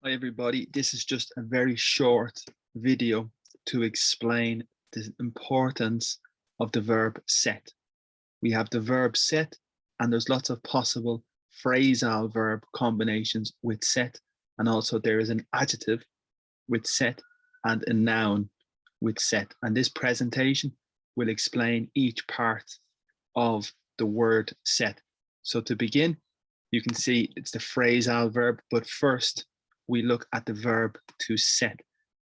Hi everybody, this is just a very short video to explain the importance of the verb set. We have the verb set and there's lots of possible phrasal verb combinations with set, and also there is an adjective with set and a noun with set, and this presentation will explain each part of the word set. So to begin, you can see it's the phrasal verb, but first we look at the verb to set.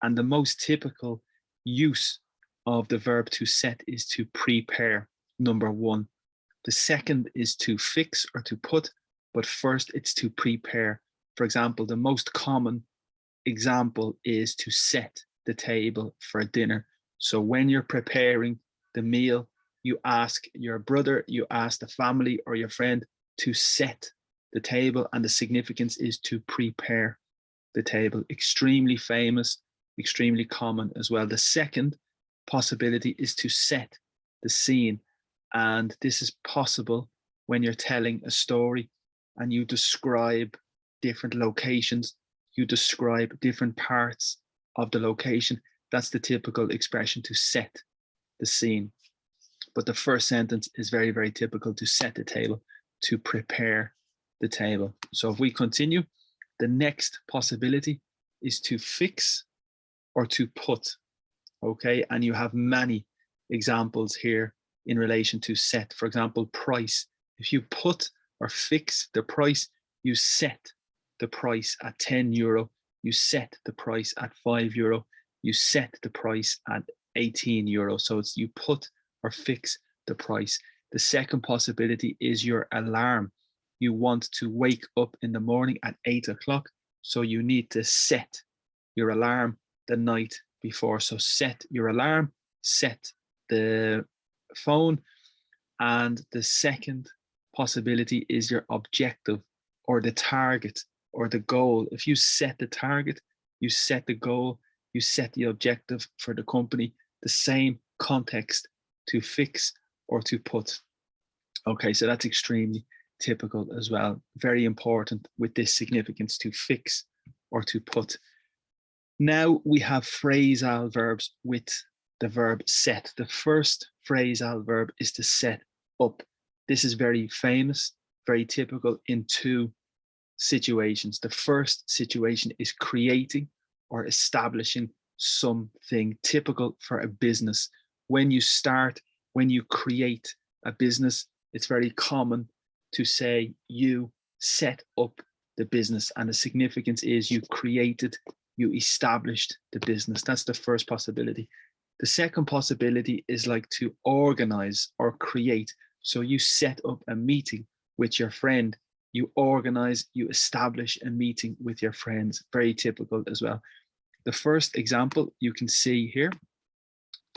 And the most typical use of the verb to set is to prepare, number one. The second is to fix or to put, but first it's to prepare. For example, the most common example is to set the table for dinner. So when you're preparing the meal, you ask your brother, you ask the family or your friend to set the table, and the significance is to prepare the table. Extremely famous, extremely common as well. The second possibility is to set the scene, and this is possible when you're telling a story and you describe different locations, you describe different parts of the location. That's the typical expression, to set the scene. But the first sentence is very, very typical: to set the table, to prepare the table. So if we continue, the next possibility is to fix or to put, okay? And you have many examples here in relation to set. For example, price. If you put or fix the price, you set the price at 10 euro, you set the price at 5 euro, you set the price at 18 euro. So it's you put or fix the price. The second possibility is your alarm. You want to wake up in the morning at 8 o'clock, so you need to set your alarm the night before. So set your alarm, set the phone. And the second possibility is your objective or the target or the goal. If you set the target, you set the goal, you set the objective for the company. The same context to fix or to put. Okay, so that's extremely typical as well. Very important with this significance, to fix or to put. Now we have phrasal verbs with the verb set. The first phrasal verb is to set up. This is very famous, very typical in two situations. The first situation is creating or establishing something, typical for a business. When you start, when you create a business, it's very common to say you set up the business, and the significance is you created, you established the business. That's the first possibility. The second possibility is like to organize or create. So you set up a meeting with your friend, you organize, you establish a meeting with your friends. Very typical as well. The first example you can see here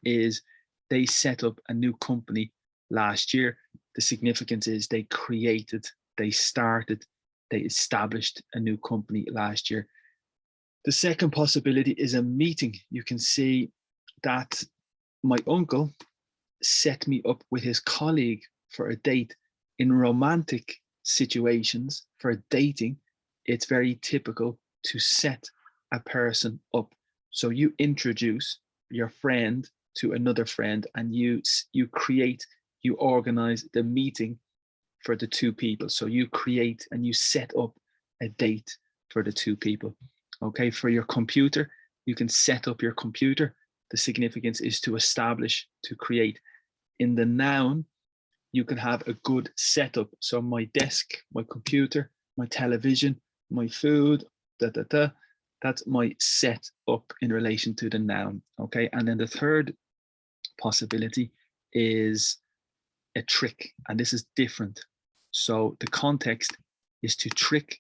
is they set up a new company last year. The significance is they created, they started, they established a new company last year. The second possibility is a meeting. You can see that my uncle set me up with his colleague for a date. In romantic situations, for dating, it's very typical to set a person up. So you introduce your friend to another friend, and you create, you organize the meeting for the two people. So you create and you set up a date for the two people. Okay, for your computer, you can set up your computer. The significance is to establish, to create. In the noun, you can have a good setup. So my desk, my computer, my television, my food, that's my set up in relation to the noun. Okay, and then the third possibility is a trick, and this is different. So the context is to trick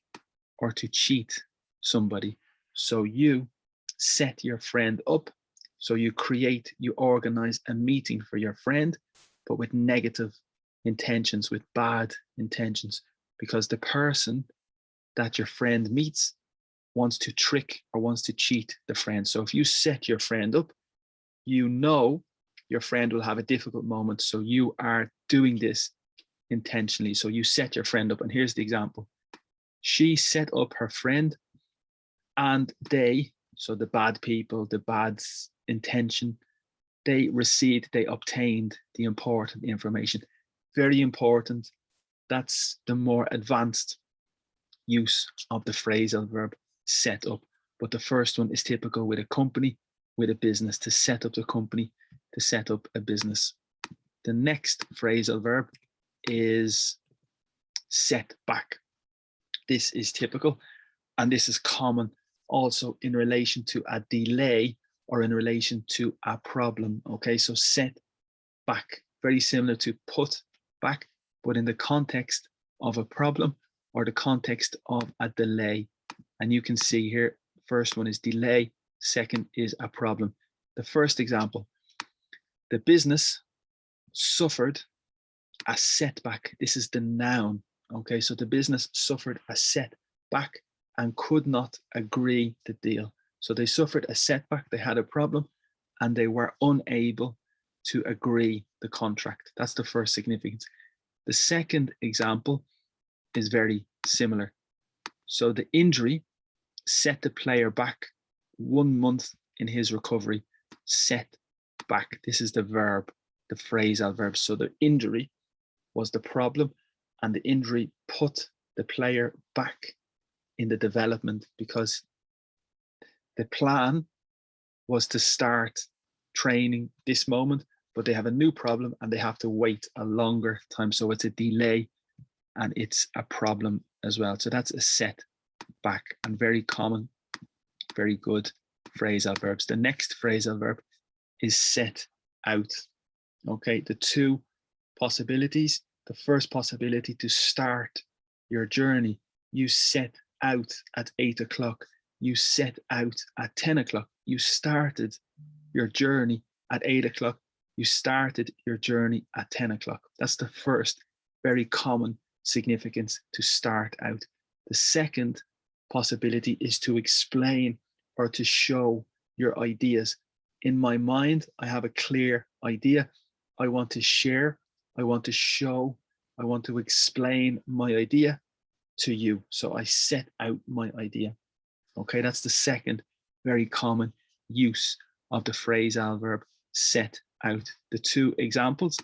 or to cheat somebody. So you set your friend up. So you create, you organize a meeting for your friend, but with negative intentions, with bad intentions, because the person that your friend meets wants to trick or wants to cheat the friend. So if you set your friend up, you know your friend will have a difficult moment. So you are doing this intentionally. So you set your friend up. And here's the example. She set up her friend And they, so the bad people, the bad intention, they obtained the important information. Very important. That's the more advanced use of the phrasal verb set up. But the first one is typical with a company, with a business, to set up the company, to set up a business. The next phrasal verb is set back. This is typical, and this is common also in relation to a delay or in relation to a problem. Okay, so set back, very similar to put back, but in the context of a problem or the context of a delay. And you can see here, first one is delay, second is a problem. The first example, the business suffered a setback. This is the noun. Okay, so the business suffered a setback and could not agree the deal. So they suffered a setback, they had a problem, and they were unable to agree the contract. That's the first significance. The second example is very similar. So the injury set the player back 1 month in his recovery. Set back. This is the verb, the phrasal verb. So the injury was the problem, and the injury put the player back in the development because the plan was to start training this moment, but they have a new problem and they have to wait a longer time. So it's a delay and it's a problem as well. So that's a set back, and very common, very good phrasal verbs. The next phrasal verb is set out. Okay, the two possibilities. The first possibility, to start your journey. You set out at 8 o'clock. You set out at 10 o'clock. You started your journey at 8 o'clock. You started your journey at 10 o'clock. That's the first very common significance, to start out. The second possibility is to explain or to show your ideas. In my mind, I have a clear idea. I want to share, I want to show, I want to explain my idea to you. So I set out my idea. Okay, that's the second very common use of the phrasal verb set out. The two examples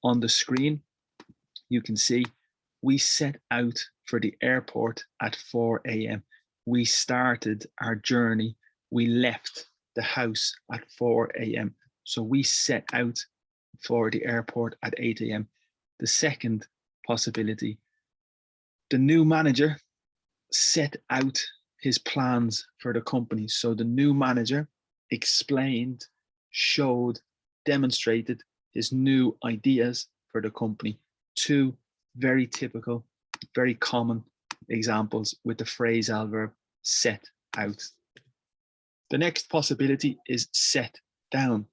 on the screen, you can see we set out for the airport at 4 a.m. We started our journey. We left the house at 4 a.m. So we set out for the airport at 8 a.m. The second possibility, the new manager set out his plans for the company. So the new manager explained, showed, demonstrated his new ideas for the company. Two very typical, very common examples with the phrasal verb set out. The next possibility is set down.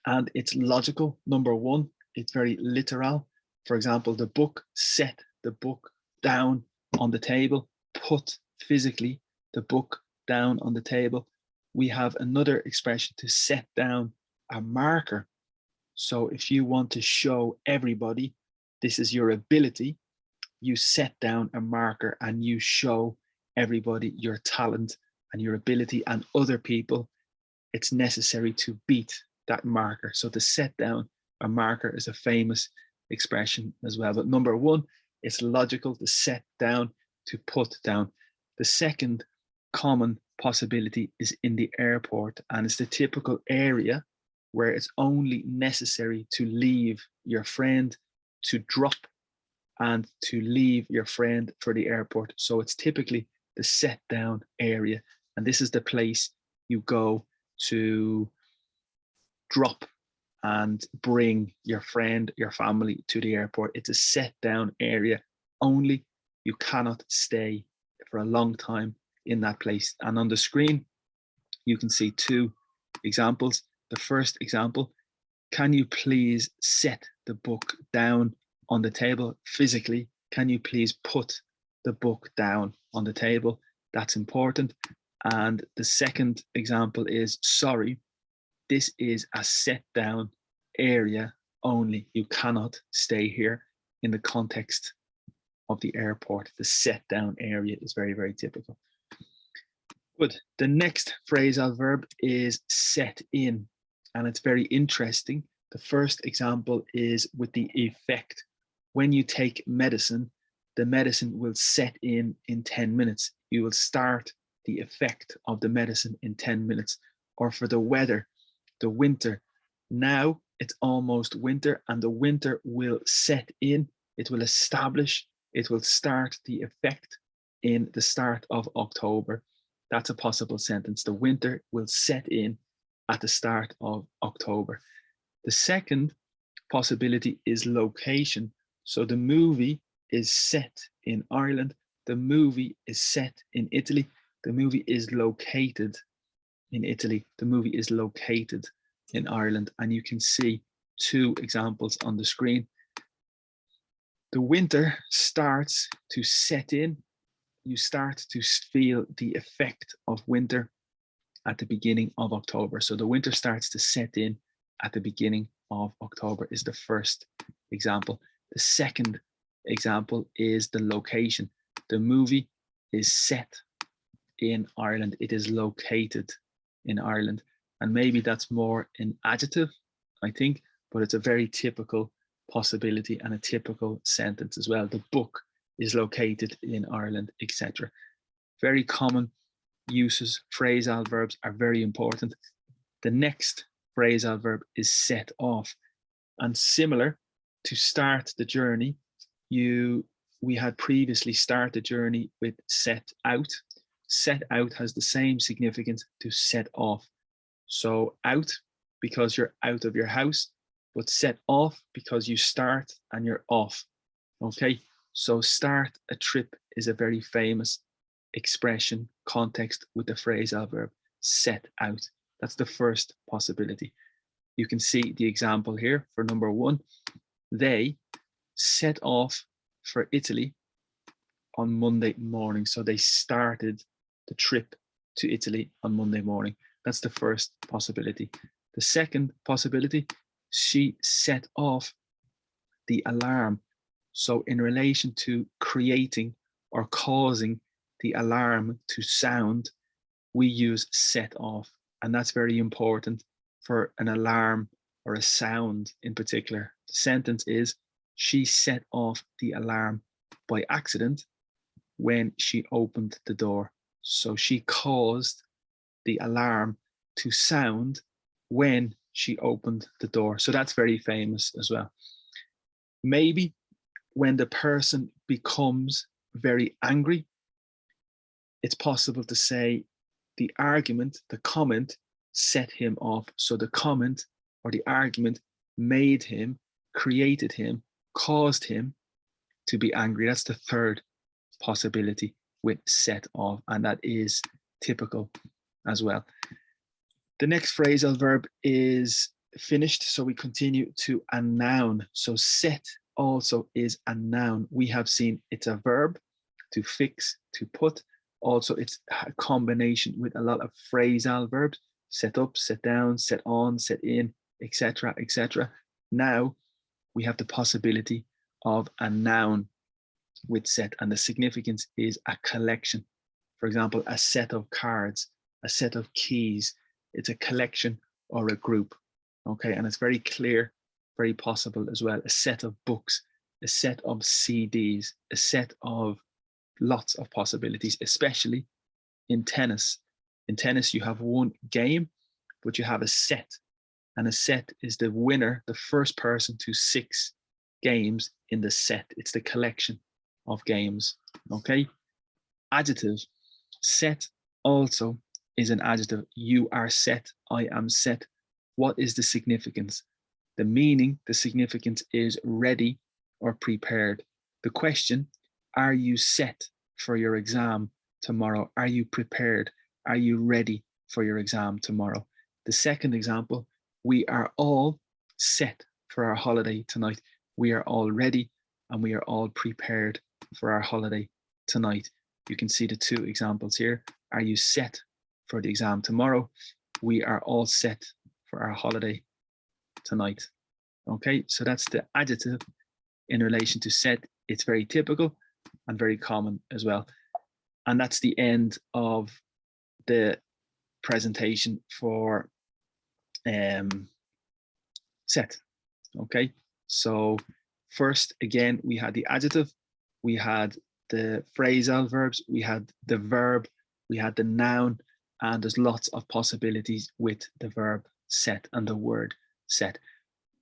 And it's logical. Number one, it's very literal. For example, the book, set the book down on the table, put physically the book down on the table. We have another expression, to set down a marker. So if you want to show everybody this is your ability, you set down a marker and you show everybody your talent and your ability, and other people, it's necessary to beat that marker. So to set down a marker is a famous expression as well. But number one, it's logical, to set down, to put down. The second common possibility is in the airport, and it's the typical area where it's only necessary to leave your friend, to drop and to leave your friend for the airport. So it's typically the set down area, and this is the place you go to drop and bring your friend, your family to the airport. It's a set down area only. You cannot stay for a long time in that place. And on the screen, you can see two examples. The first example, can you please set the book down on the table physically? Can you please put the book down on the table? That's important. And the second example is, sorry, this is a set down area only. You cannot stay here in the context of the airport. The set down area is very, very typical. Good. The next phrasal verb is set in, and it's very interesting. The first example is with the effect. When you take medicine, the medicine will set in 10 minutes. You will start the effect of the medicine in 10 minutes. Or for the weather, the winter. Now it's almost winter and the winter will set in. It will establish, it will start the effect in the start of October. That's a possible sentence. The winter will set in at the start of October. The second possibility is location. So the movie is set in Ireland. The movie is set in Italy. The movie is located in Italy. The movie is located in Ireland. And you can see two examples on the screen. The winter starts to set in. You start to feel the effect of winter at the beginning of October. So the winter starts to set in at the beginning of October is the first example. The second example is the location. The movie is set in Ireland. It is located in Ireland. And maybe that's more an adjective, I think, but it's a very typical possibility and a typical sentence as well. The book is located in Ireland, etc. Very common uses. Phrasal verbs are very important. The next phrasal verb is set off. And similar to start the journey, we had previously start the journey with set out. Set out has the same significance to set off. So out because you're out of your house, but set off because you start and you're off. Okay, so start a trip is a very famous expression, context with the phrasal verb set out. That's the first possibility. You can see the example here for number one. They set off for Italy on Monday morning. So they started the trip to Italy on Monday morning. That's the first possibility. The second possibility, she set off the alarm. So in relation to creating or causing the alarm to sound, we use set off. And that's very important for an alarm or a sound in particular. The sentence is, she set off the alarm by accident when she opened the door. So she caused the alarm to sound when she opened the door. So that's very famous as well. Maybe when the person becomes very angry, it's possible to say the argument, the comment set him off. So the comment or the argument made him, created him, caused him to be angry. That's the third possibility with set off, and that is typical as well. The next phrasal verb is finished, so we continue to a noun. So set also is a noun. We have seen it's a verb to fix, to put. Also, it's a combination with a lot of phrasal verbs: set up, set down, set on, set in, etc., etc. Now we have the possibility of a noun with set, and the significance is a collection. For example, a set of cards, a set of keys. It's a collection or a group. Okay, and it's very clear, very possible as well. A set of books, a set of CDs, a set of lots of possibilities, especially in tennis. In tennis, you have one game, but you have a set, and a set is the winner, the first person to 6 games in the set. It's the collection of games. Okay, adjective. Set also is an adjective. You are set, I am set. What is the significance? The meaning, the significance is ready or prepared. The question, are you set for your exam tomorrow? Are you prepared? Are you ready for your exam tomorrow? The second example, we are all set for our holiday tonight. We are all ready and we are all prepared for our holiday tonight. You can see the two examples here. Are you set for the exam tomorrow? We are all set for our holiday tonight. Okay, so that's the adjective in relation to set. It's very typical and very common as well. And that's the end of the presentation for set. Okay, so first, again, we had the adjective, we had the phrasal verbs, we had the verb, we had the noun, and there's lots of possibilities with the verb set and the word set.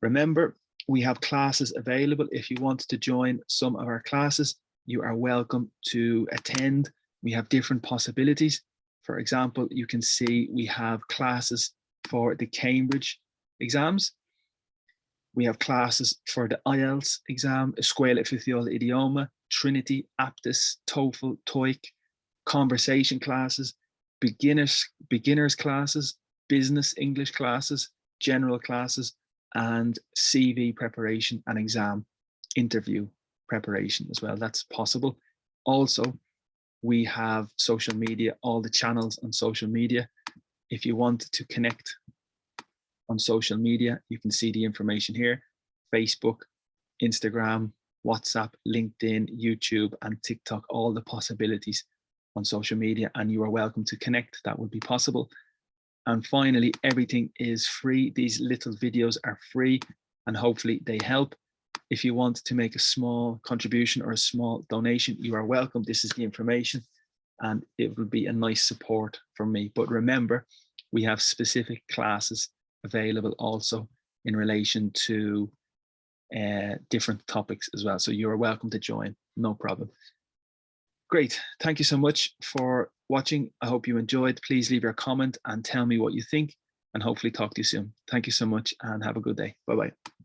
Remember, we have classes available. If you want to join some of our classes, you are welcome to attend. We have different possibilities. For example, you can see we have classes for the Cambridge exams. We have classes for the IELTS exam, Escuela Oficial de Idioma, Trinity, Aptis, TOEFL, TOEIC, conversation classes, beginners classes, business English classes, general classes, and CV preparation and exam interview preparation as well. That's possible. Also, we have social media, all the channels on social media. If you want to connect on social media, you can see the information here: Facebook, Instagram, WhatsApp, LinkedIn, YouTube, and TikTok, all the possibilities on social media, and you are welcome to connect. That would be possible. And finally, everything is free. These little videos are free, and hopefully they help. If you want to make a small contribution or a small donation, you are welcome. This is the information, and it will be a nice support for me. But remember, we have specific classes available also in relation to different topics as well. So you are welcome to join, no problem. Great, thank you so much for watching. I hope you enjoyed. Please leave your comment and tell me what you think, and hopefully talk to you soon. Thank you so much and have a good day. Bye-bye.